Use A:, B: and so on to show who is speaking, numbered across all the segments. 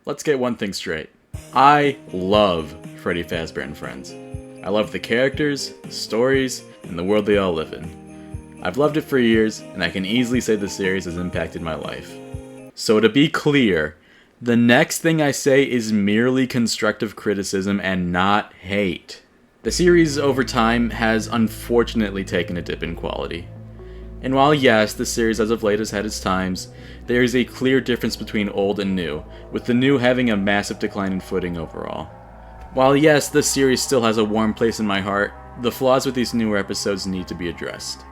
A: Let's get one thing straight. I love Freddy Fazbear and Friends. I love the characters, the stories, and the world they all live in. I've loved it for years, and I can easily say the series has impacted my life. So to be clear, the next thing I say is merely constructive criticism and not hate. The series over time has unfortunately taken a dip in quality. And while yes, the series as of late has had its times, there is a clear difference between old and new, with the new having a massive decline in footing overall. While yes, the series still has a warm place in my heart, the flaws with these newer episodes need to be addressed.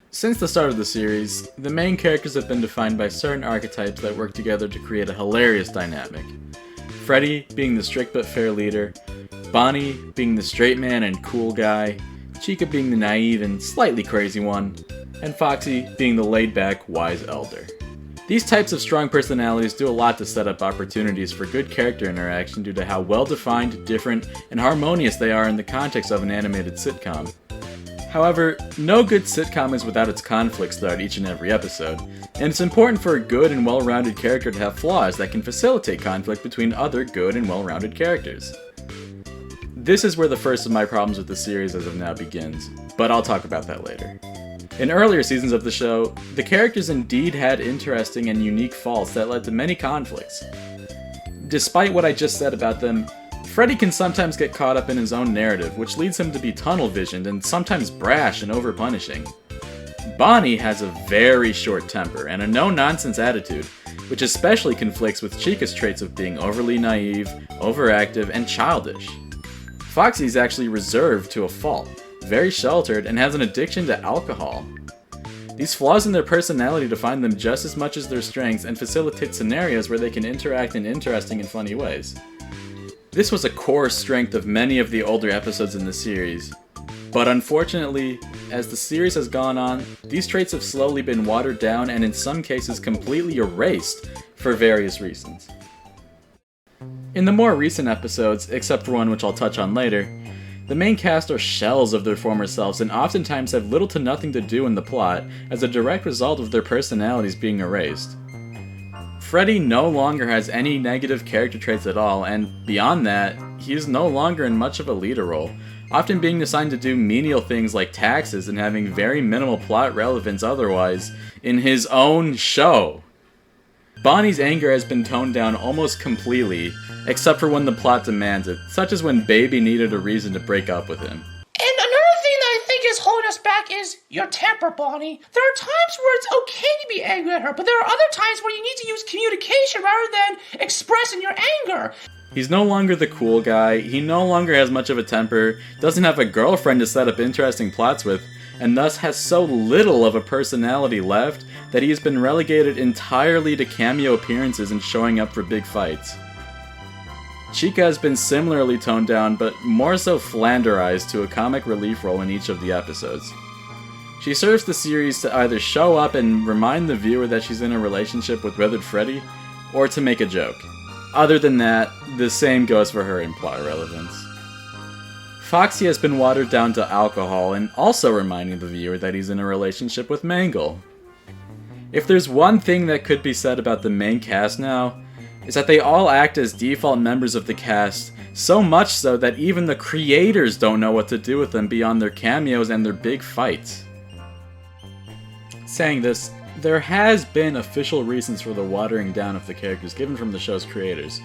A: Since the start of the series, the main characters have been defined by certain archetypes that work together to create a hilarious dynamic. Freddy being the strict but fair leader, Bonnie being the straight man and cool guy, Chica being the naive and slightly crazy one, and Foxy being the laid-back, wise elder. These types of strong personalities do a lot to set up opportunities for good character interaction due to how well-defined, different, and harmonious they are in the context of an animated sitcom. However, no good sitcom is without its conflicts throughout each and every episode, and it's important for a good and well-rounded character to have flaws that can facilitate conflict between other good and well-rounded characters. This is where the first of my problems with the series as of now begins, but I'll talk about that later. In earlier seasons of the show, the characters indeed had interesting and unique faults that led to many conflicts. Despite what I just said about them, Freddy can sometimes get caught up in his own narrative, which leads him to be tunnel-visioned and sometimes brash and over-punishing. Bonnie has a very short temper and a no-nonsense attitude, which especially conflicts with Chica's traits of being overly naive, overactive, and childish. Foxy's actually reserved to a fault, very sheltered, and has an addiction to alcohol. These flaws in their personality define them just as much as their strengths and facilitate scenarios where they can interact in interesting and funny ways. This was a core strength of many of the older episodes in the series, but unfortunately, as the series has gone on, these traits have slowly been watered down and in some cases completely erased for various reasons. In the more recent episodes, except for one which I'll touch on later, the main cast are shells of their former selves and oftentimes have little to nothing to do in the plot as a direct result of their personalities being erased. Freddy no longer has any negative character traits at all, and beyond that, he is no longer in much of a leader role, often being assigned to do menial things like taxes and having very minimal plot relevance otherwise in his own show. Bonnie's anger has been toned down almost completely, except for when the plot demands it, such as when Baby needed a reason to break up with him.
B: And another thing that I think is holding us back is your temper, Bonnie. There are times where it's okay to be angry at her, but there are other times where you need to use communication rather than expressing your anger.
A: He's no longer the cool guy, he no longer has much of a temper, doesn't have a girlfriend to set up interesting plots with, and thus has so little of a personality left that he has been relegated entirely to cameo appearances and showing up for big fights. Chica has been similarly toned down, but more so flanderized to a comic relief role in each of the episodes. She serves the series to either show up and remind the viewer that she's in a relationship with Withered Freddy, or to make a joke. Other than that, the same goes for her in plot relevance. Foxy has been watered down to alcohol and also reminding the viewer that he's in a relationship with Mangle. If there's one thing that could be said about the main cast now, is that they all act as default members of the cast, so much so that even the creators don't know what to do with them beyond their cameos and their big fights. Saying this, there has been official reasons for the watering down of the characters given from the show's creators.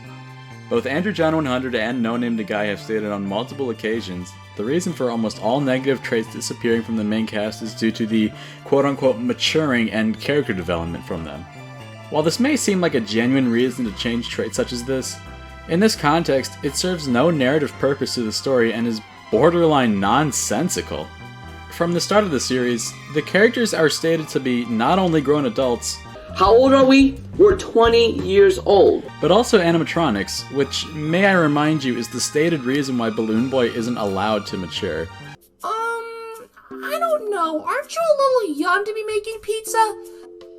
A: Both andrewjohn 100 and nonamedaguy have stated on multiple occasions the reason for almost all negative traits disappearing from the main cast is due to the quote-unquote maturing and character development from them. While this may seem like a genuine reason to change traits such as this, in this context, it serves no narrative purpose to the story and is borderline nonsensical. From the start of the series, the characters are stated to be not only grown adults,
C: how old are we? We're 20 years old.
A: but also animatronics, which, may I remind you, is the stated reason why Balloon Boy isn't allowed to mature.
B: I don't know. Aren't you a little young to be making pizza?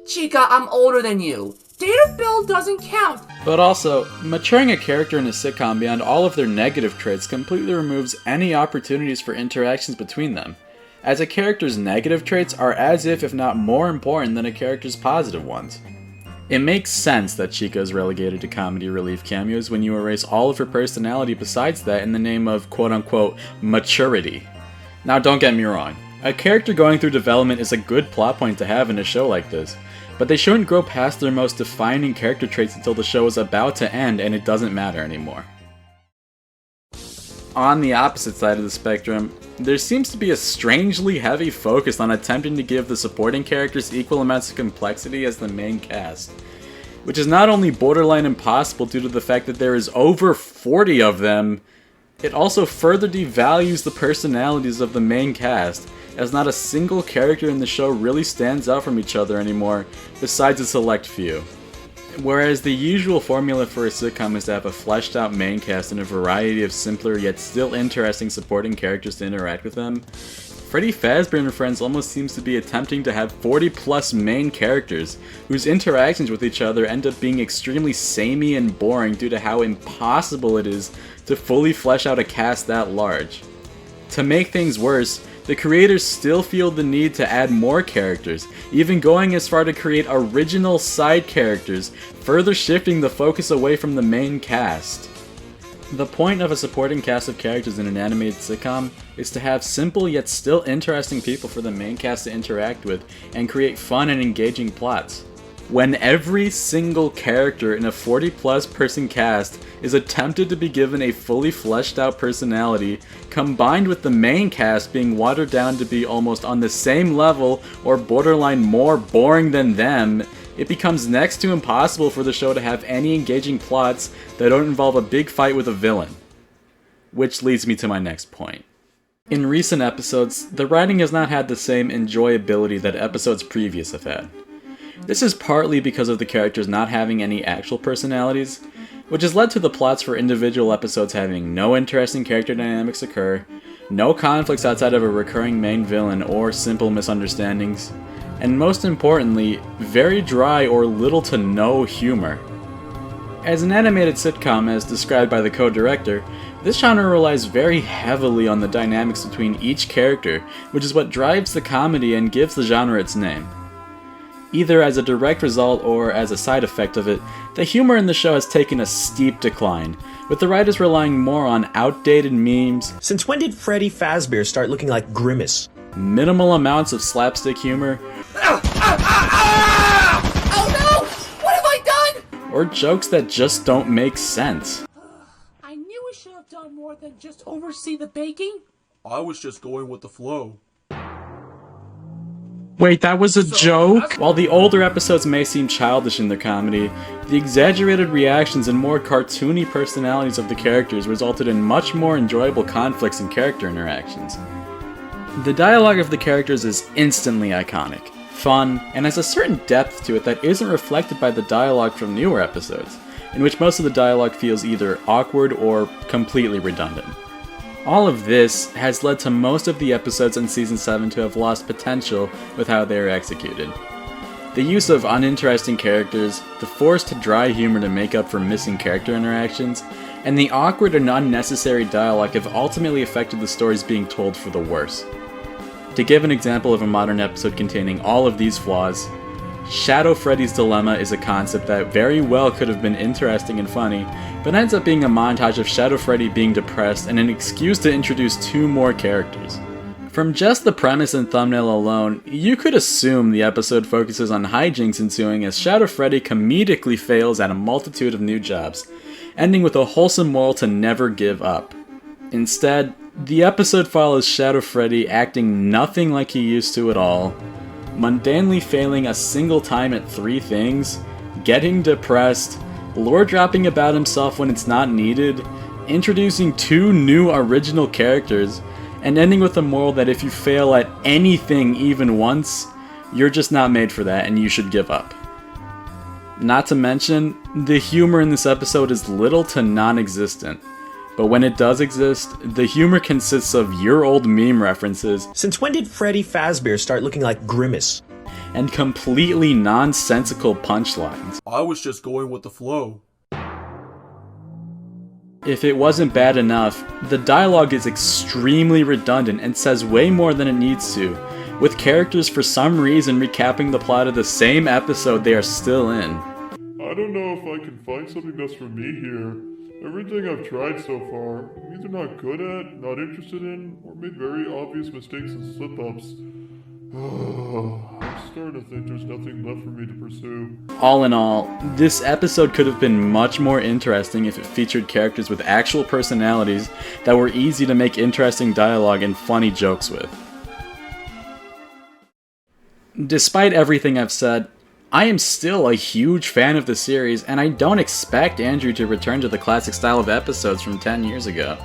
B: Chica, I'm older than you. Date of build doesn't count.
A: But also, maturing a character in a sitcom beyond all of their negative traits completely removes any opportunities for interactions between them. as a character's negative traits are as if not more important than a character's positive ones. It makes sense that Chica is relegated to comedy relief cameos when you erase all of her personality besides that in the name of quote-unquote maturity. Now don't get me wrong, a character going through development is a good plot point to have in a show like this, but they shouldn't grow past their most defining character traits until the show is about to end and it doesn't matter anymore. On the opposite side of the spectrum, there seems to be a strangely heavy focus on attempting to give the supporting characters equal amounts of complexity as the main cast, which is not only borderline impossible due to the fact that there is over 40 of them, it also further devalues the personalities of the main cast, as not a single character in the show really stands out from each other anymore, besides a select few. Whereas the usual formula for a sitcom is to have a fleshed out main cast and a variety of simpler yet still interesting supporting characters to interact with them, Freddy Fazbear and Friends almost seems to be attempting to have 40 plus main characters whose interactions with each other end up being extremely samey and boring due to how impossible it is to fully flesh out a cast that large. To make things worse, the creators still feel the need to add more characters, even going as far to create original side characters, further shifting the focus away from the main cast. The point of a supporting cast of characters in an animated sitcom is to have simple yet still interesting people for the main cast to interact with and create fun and engaging plots. When every single character in a 40 plus person cast is attempted to be given a fully fleshed out personality, combined with the main cast being watered down to be almost on the same level or borderline more boring than them, it becomes next to impossible for the show to have any engaging plots that don't involve a big fight with a villain. Which leads me to my next point. In recent episodes, the writing has not had the same enjoyability that episodes previous have had. This is partly because of the characters not having any actual personalities, which has led to the plots for individual episodes having no interesting character dynamics occur, no conflicts outside of a recurring main villain or simple misunderstandings, and most importantly, very dry or little to no humor. As an animated sitcom as described by the co-director, this genre relies very heavily on the dynamics between each character, which is what drives the comedy and gives the genre its name. Either as a direct result or as a side effect of it, the humor in the show has taken a steep decline, with the writers relying more on outdated memes.
D: Since when did Freddy Fazbear start looking like Grimace?
A: Minimal amounts of slapstick humor.
B: Oh no! What have I done?
A: Or jokes that just don't make sense.
B: I knew we should have done more than just oversee the baking.
E: I was just going with the flow.
A: Wait, that was a joke? While the older episodes may seem childish in their comedy, the exaggerated reactions and more cartoony personalities of the characters resulted in much more enjoyable conflicts and character interactions. The dialogue of the characters is instantly iconic, fun, and has a certain depth to it that isn't reflected by the dialogue from newer episodes, in which most of the dialogue feels either awkward or completely redundant. All of this has led to most of the episodes in Season 7 to have lost potential with how they are executed. The use of uninteresting characters, the forced dry humor to make up for missing character interactions, and the awkward and unnecessary dialogue have ultimately affected the stories being told for the worse. To give an example of a modern episode containing all of these flaws, Shadow Freddy's Dilemma is a concept that very well could have been interesting and funny, but ends up being a montage of Shadow Freddy being depressed and an excuse to introduce 2 more characters. From just the premise and thumbnail alone, you could assume the episode focuses on hijinks ensuing as Shadow Freddy comedically fails at a multitude of new jobs, ending with a wholesome moral to never give up. Instead, the episode follows Shadow Freddy acting nothing like he used to at all, mundanely failing a single time at 3 things, getting depressed, lore dropping about himself when it's not needed, introducing 2 new original characters, and ending with a moral that if you fail at anything even once, you're just not made for that and you should give up. Not to mention, the humor in this episode is little to non-existent. But when it does exist, the humor consists of year-old meme references.
D: Since when did Freddy Fazbear start looking like Grimace?
A: And completely nonsensical punchlines.
E: I was just going with the flow.
A: If it wasn't bad enough, the dialogue is extremely redundant and says way more than it needs to, with characters for some reason recapping the plot of the same episode they are still in.
E: I don't know if I can find something that's for me here. Everything I've tried so far, I'm either not good at, not interested in, or made very obvious mistakes and slip-ups. I'm starting to think there's nothing left for me to pursue.
A: All in all, this episode could have been much more interesting if it featured characters with actual personalities that were easy to make interesting dialogue and funny jokes with. Despite everything I've said, I am still a huge fan of the series, and I don't expect Andrew to return to the classic style of episodes from 10 years ago.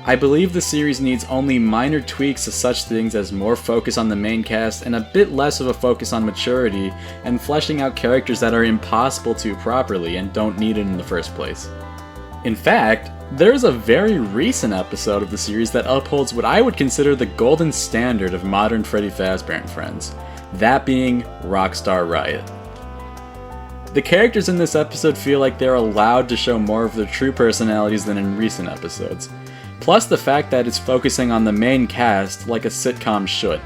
A: I believe the series needs only minor tweaks to such things as more focus on the main cast and a bit less of a focus on maturity and fleshing out characters that are impossible to properly and don't need it in the first place. In fact, there's a very recent episode of the series that upholds what I would consider the golden standard of modern Freddy Fazbear and Friends, that being Rockstar Riot. The characters in this episode feel like they're allowed to show more of their true personalities than in recent episodes, plus the fact that it's focusing on the main cast like a sitcom should.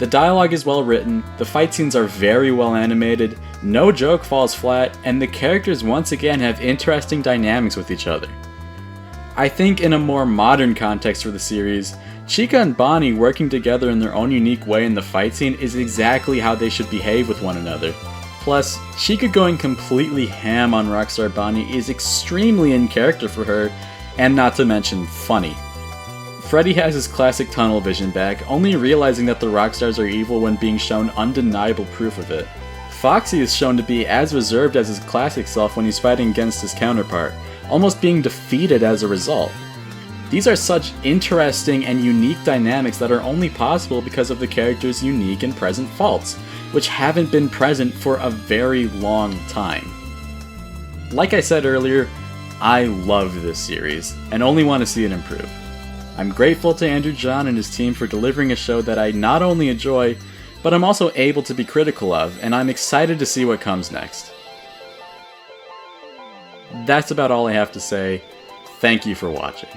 A: The dialogue is well written, the fight scenes are very well animated, no joke falls flat, and the characters once again have interesting dynamics with each other. I think in a more modern context for the series, Chica and Bonnie working together in their own unique way in the fight scene is exactly how they should behave with one another. Plus, Chica going completely ham on Rockstar Bonnie is extremely in character for her, and not to mention funny. Freddy has his classic tunnel vision back, only realizing that the Rockstars are evil when being shown undeniable proof of it. Foxy is shown to be as reserved as his classic self when he's fighting against his counterpart, almost being defeated as a result. These are such interesting and unique dynamics that are only possible because of the character's unique and present faults, which haven't been present for a very long time. Like I said earlier, I love this series, and only want to see it improve. I'm grateful to andrewjohn and his team for delivering a show that I not only enjoy, but I'm also able to be critical of, and I'm excited to see what comes next. That's about all I have to say. Thank you for watching.